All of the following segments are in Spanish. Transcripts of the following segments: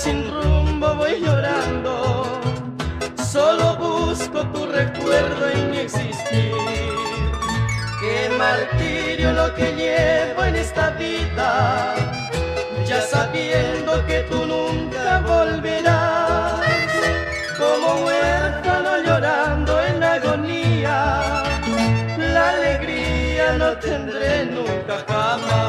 sin rumbo voy llorando, solo busco tu recuerdo en mi existir. Qué martirio lo que llevo en esta vida, ya sabiendo que tú nunca volverás. Como huérfano llorando en agonía, la alegría no tendré nunca jamás.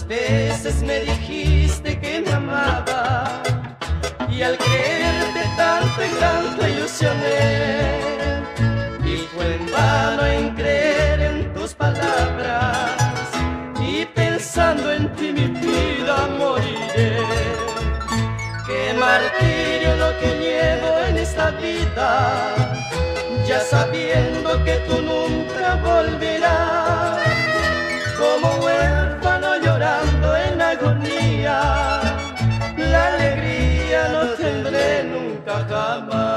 Veces me dijiste que me amaba y al creerte tanto y tanto ilusioné, y fue en vano en creer en tus palabras y pensando en ti mi vida moriré. Qué martirio lo que llevo en esta vida, ya sabiendo que tú nunca volverás. Como huérfano llorando en agonía, la alegría no tendré nunca jamás.